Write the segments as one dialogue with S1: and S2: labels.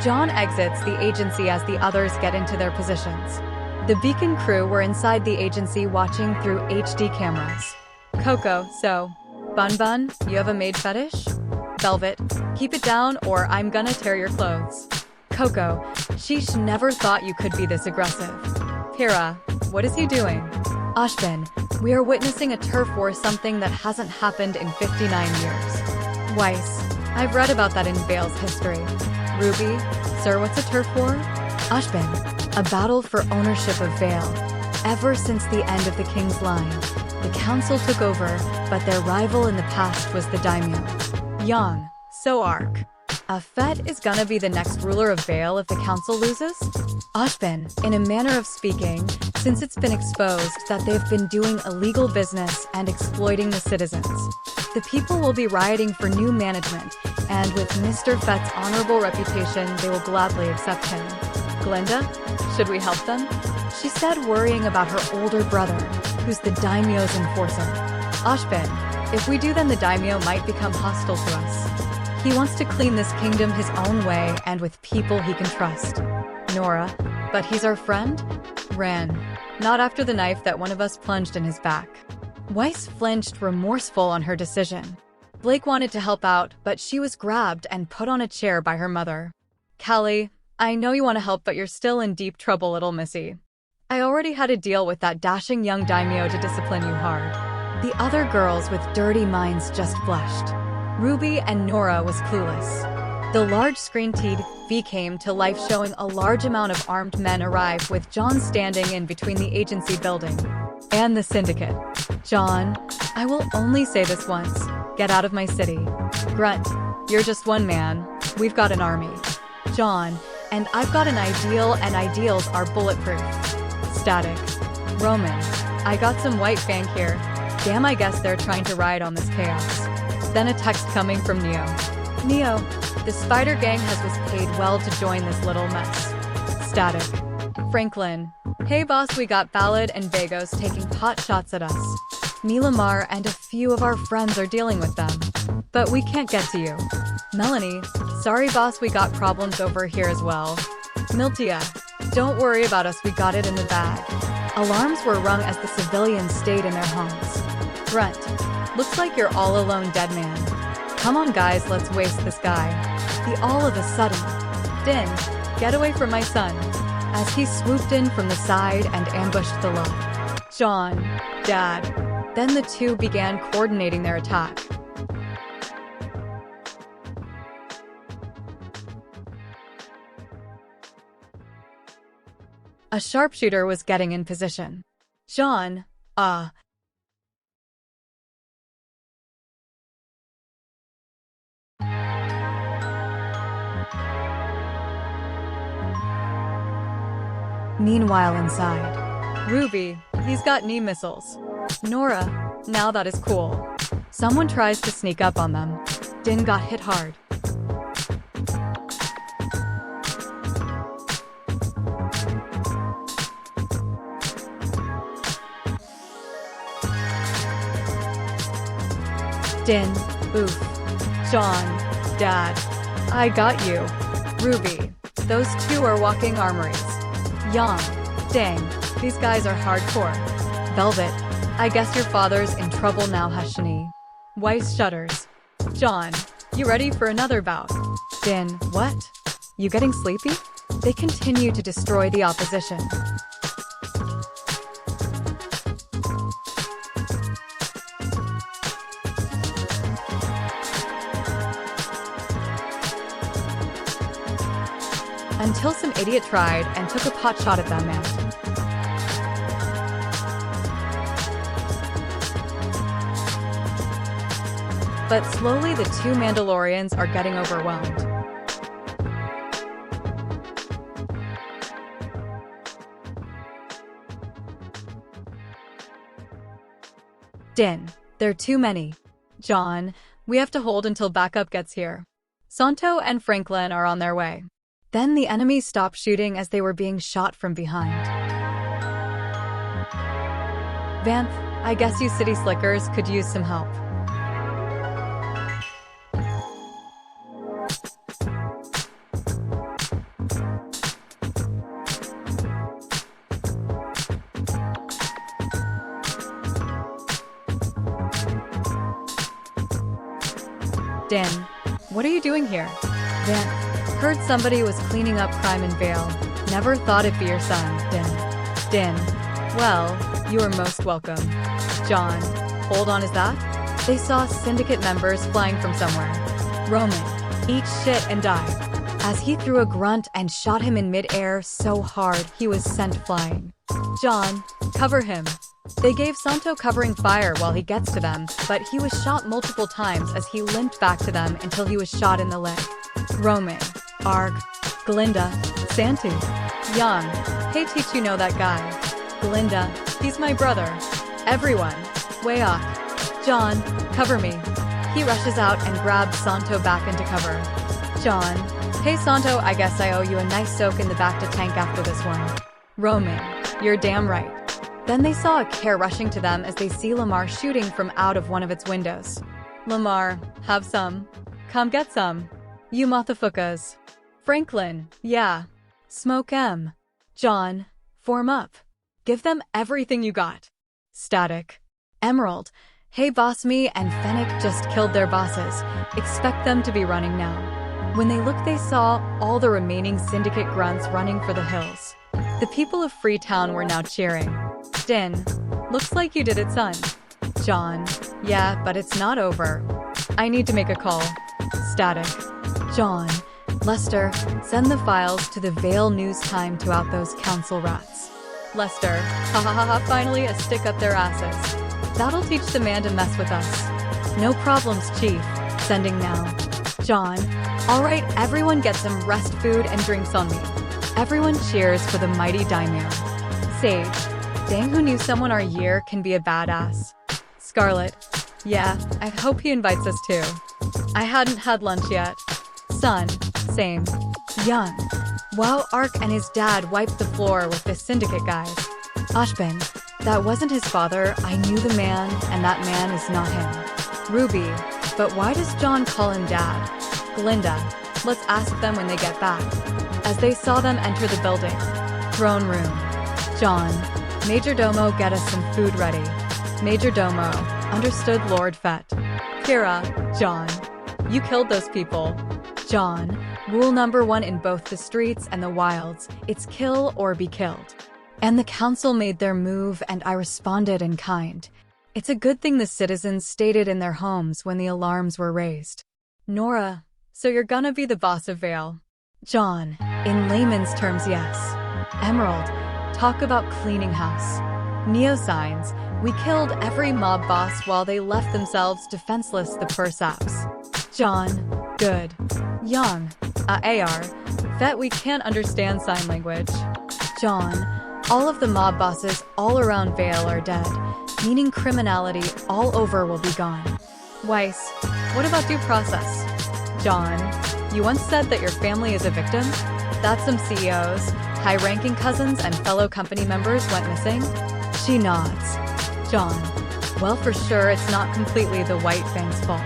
S1: Jaune exits the agency as the others get into their positions. The Beacon crew were inside the agency watching through HD cameras. Coco, so, Bun Bun, you have a maid fetish? Velvet, keep it down or I'm gonna tear your clothes. Coco, sheesh, never thought you could be this aggressive. Pyrrha, what is he doing? Ashbin, we are witnessing a turf war, something that hasn't happened in 59 years. Weiss, I've read about that in Vale's history. Ruby, sir, what's a turf war? Ashbin, a battle for ownership of Vale. Ever since the end of the King's Line, the council took over, but their rival in the past was the daimyo. Young, so Ark. Fett is gonna be the next ruler of Vale if the council loses? Ashbin, in a manner of speaking, since it's been exposed that they've been doing illegal business and exploiting the citizens. The people will be rioting for new management, and with Mr. Fett's honorable reputation, they will gladly accept him. Glinda, should we help them? She said, worrying about her older brother, who's the daimyo's enforcer. Ashbin, if we do, then the daimyo might become hostile to us. He wants to clean this kingdom his own way and with people he can trust. Nora, but he's our friend? Ran. Not after the knife that one of us plunged in his back. Weiss flinched, remorseful on her decision. Blake wanted to help out, but she was grabbed and put on a chair by her mother. Callie, I know you want to help, but you're still in deep trouble, little missy. I already had to deal with that dashing young daimyo to discipline you hard. The other girls with dirty minds just blushed. Ruby and Nora was clueless. The large screen TV came to life, showing a large amount of armed men arrive, with Jaune standing in between the agency building and the syndicate. Jaune, I will only say this once. Get out of my city. Grunt, you're just one man. We've got an army. Jaune, and I've got an ideal, and ideals are bulletproof. Static. Roman, I got some white fang here. Damn, I guess they're trying to ride on this chaos. Then a text coming from Neo. Neo, the Spider Gang was paid well to join this little mess. Static. Franklin, hey boss, we got Ballad and Vagos taking pot shots at us. Milamar and a few of our friends are dealing with them. But we can't get to you. Melanie, sorry boss, we got problems over here as well. Miltia, don't worry about us, we got it in the bag. Alarms were rung as the civilians stayed in their homes. Grunt, looks like you're all alone, dead man. Come on guys, let's waste this guy. The all of a sudden, Din, get away from my son, as he swooped in from the side and ambushed the low. Jaune, Dad. Then the two began coordinating their attack. A sharpshooter was getting in position. Jaune, Meanwhile inside, Ruby, he's got knee missiles. Nora, now that is cool. Someone tries to sneak up on them. Din got hit hard. Din, oof. Jaune, Dad, I got you. Ruby, those two are walking armories. Yang, dang, these guys are hardcore. Velvet, I guess your father's in trouble now, Hashini. Weiss shudders. Jaune, you ready for another bout? Din, what? You getting sleepy? They continue to destroy the opposition. Until some idiot tried and took a pot shot at that man. But slowly the two Mandalorians are getting overwhelmed. Din, they're too many. Jaune, we have to hold until backup gets here. Santo and Franklin are on their way. Then the enemies stopped shooting as they were being shot from behind. Vanth, I guess you city slickers could use some help. Din, what are you doing here? Din, heard somebody was cleaning up crime in Vale. Never thought it'd be your son. Din, well, you are most welcome. John, hold on, is that? They saw syndicate members flying from somewhere. Roman, eat shit and die. As he threw a grunt and shot him in midair so hard he was sent flying. John, cover him. They gave Santo covering fire while he gets to them, but he was shot multiple times as he limped back to them until he was shot in the leg. Roman, Arg, Glinda, Santu, Young, hey teach you know that guy. Glinda, he's my brother. Everyone, Wayok, John, cover me. He rushes out and grabs Santo back into cover. John, hey Santo, I guess I owe you a nice soak in the back to tank after this one. Roman, you're damn right. Then they saw a care rushing to them as they see Lamar shooting from out of one of its windows. Lamar, have some. Come get some. You motherfuckers. Franklin, yeah. Smoke 'em. John, form up. Give them everything you got. Static. Emerald, hey boss, me and Fennec just killed their bosses. Expect them to be running now. When they looked, they saw all the remaining syndicate grunts running for the hills. The people of Freetown were now cheering. Din, looks like you did it, son. John, yeah, but it's not over. I need to make a call. Static. John, Lester, send the files to the Vale News Time to out those council rats. Lester, ha ha ha ha, finally a stick up their asses. That'll teach the man to mess with us. No problems, Chief. Sending now. John, all right, everyone get some rest food and drinks on me. Everyone cheers for the mighty daimyo. Sage, dang, who knew someone our year can be a badass? Scarlet, yeah, I hope he invites us too. I hadn't had lunch yet. Son, same. Young, wow, Ark and his dad wiped the floor with the syndicate guys. Ashbin, that wasn't his father, I knew the man, and that man is not him. Ruby, but why does John call him dad? Glinda, let's ask them when they get back. As they saw them enter the building. Throne room. John, Majordomo, get us some food ready. Majordomo, understood Lord Fett. Kira, John, you killed those people. John, rule number 1 in both the streets and the wilds, it's kill or be killed. And the council made their move and I responded in kind. It's a good thing the citizens stayed in their homes when the alarms were raised. Nora, so you're gonna be the boss of Vale. John, in layman's terms, yes. Emerald, talk about cleaning house. Neosigns, we killed every mob boss while they left themselves defenseless, the poor saps. John, good. Young, AR, Fett, we can't understand sign language. John, all of the mob bosses all around Vale are dead, meaning criminality all over will be gone. Weiss, what about due process? John, you once said that your family is a victim? That some CEOs, high-ranking cousins, and fellow company members went missing? She nods. John, well, for sure it's not completely the White Fang's fault.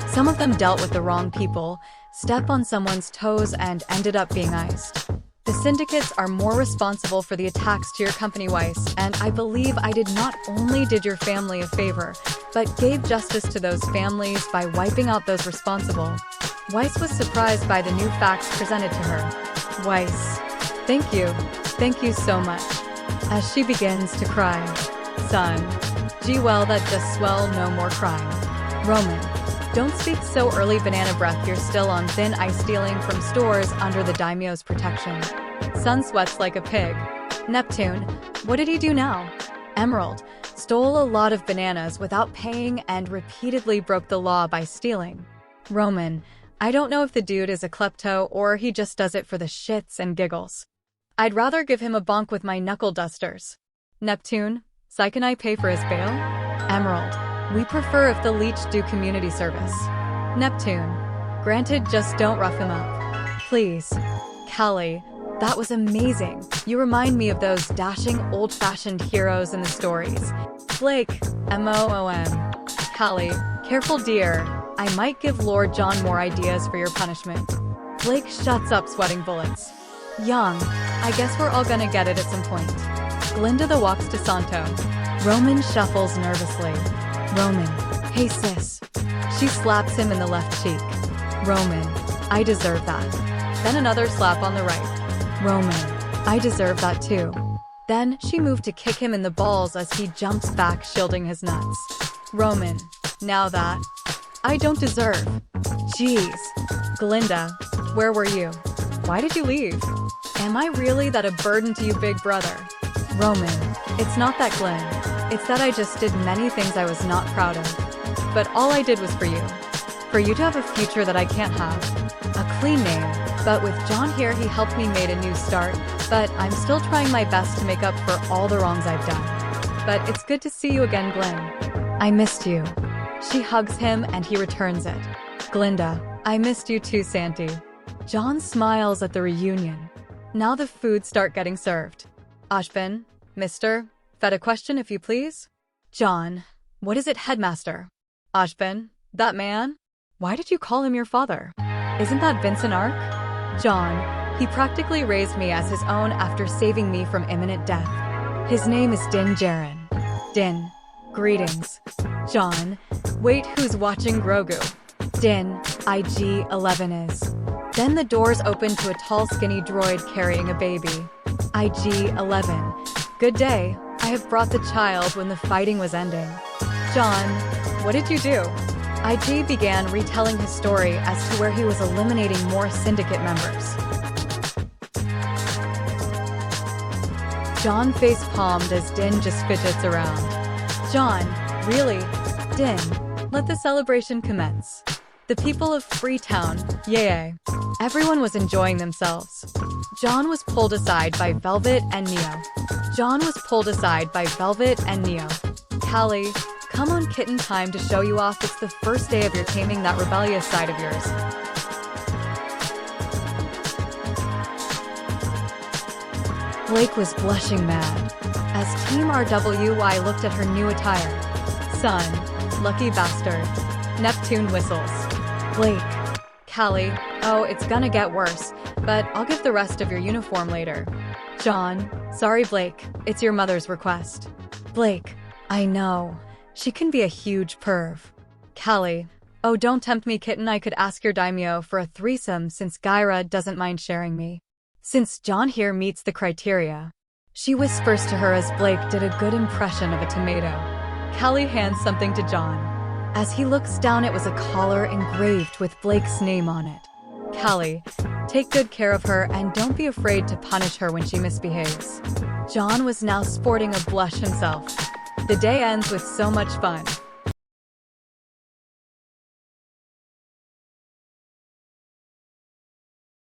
S1: Some of them dealt with the wrong people, stepped on someone's toes, and ended up being iced. The syndicates are more responsible for the attacks to your company, Weiss, and I believe I did not only did your family a favor, but gave justice to those families by wiping out those responsible. Weiss was surprised by the new facts presented to her. Weiss, thank you so much. As she begins to cry. Son, gee well, that just swell, no more crying. Roman, don't speak so early, banana breath, you're still on thin ice, stealing from stores under the daimyo's protection. Son sweats like a pig. Neptune, what did he do now? Emerald, stole a lot of bananas without paying and repeatedly broke the law by stealing. Roman, I don't know if the dude is a klepto or he just does it for the shits and giggles. I'd rather give him a bonk with my knuckle dusters. Neptune, so can I pay for his bail? Emerald, we prefer if the leech do community service. Neptune, granted, just don't rough him up. Please. Callie, that was amazing. You remind me of those dashing old-fashioned heroes in the stories. Blake, MOOM. Callie, careful dear. I might give Lord John more ideas for your punishment. Blake shuts up, sweating bullets. Young, I guess we're all gonna get it at some point. Glinda the walks to Santo. Roman shuffles nervously. Roman, hey sis. She slaps him in the left cheek. Roman, I deserve that. Then another slap on the right. Roman, I deserve that too. Then she moved to kick him in the balls as he jumps back, shielding his nuts. Roman, now that I don't deserve. Jeez. Glinda, where were you? Why did you leave? Am I really that a burden to you, big brother? Roman, it's not that, Glenn. It's that I just did many things I was not proud of. But all I did was for you. For you to have a future that I can't have. A clean name. But with John here, he helped me made a new start. But I'm still trying my best to make up for all the wrongs I've done. But it's good to see you again, Glenn. I missed you. She hugs him and he returns it. Glinda, I missed you too, Santy. John smiles at the reunion. Now the food start getting served. Ashvin, Mr. Fett, a question if you please? John, what is it, headmaster? Ashvin, that man? Why did you call him your father? Isn't that Vincent Ark? John, he practically raised me as his own after saving me from imminent death. His name is Din Djarin. Din, greetings. John, wait, who's watching Grogu? Din, IG-11 is. Then the doors open to a tall, skinny droid carrying a baby. IG-11. Good day. I have brought the child when the fighting was ending. John, what did you do? IG began retelling his story as to where he was eliminating more syndicate members. John face-palmed as Din just fidgets around. John, really? Din, let the celebration commence. The people of Freetown, yay. Everyone was enjoying themselves. John was pulled aside by Velvet and Neo. Callie, come on, kitten, time to show you off. It's the first day of your taming that rebellious side of yours. Blake was blushing mad as Team RWY looked at her new attire. Son, lucky bastard. Neptune whistles. Blake. Callie, oh, it's gonna get worse, but I'll give the rest of your uniform later. John, sorry Blake, it's your mother's request. Blake, I know. She can be a huge perv. Callie, oh, don't tempt me, kitten. I could ask your daimyo for a threesome since Gyra doesn't mind sharing me. Since John here meets the criteria. She whispers to her as Blake did a good impression of a tomato. Callie hands something to John. As he looks down, it was a collar engraved with Blake's name on it. Callie, take good care of her and don't be afraid to punish her when she misbehaves. John was now sporting a blush himself. The day ends with so much fun.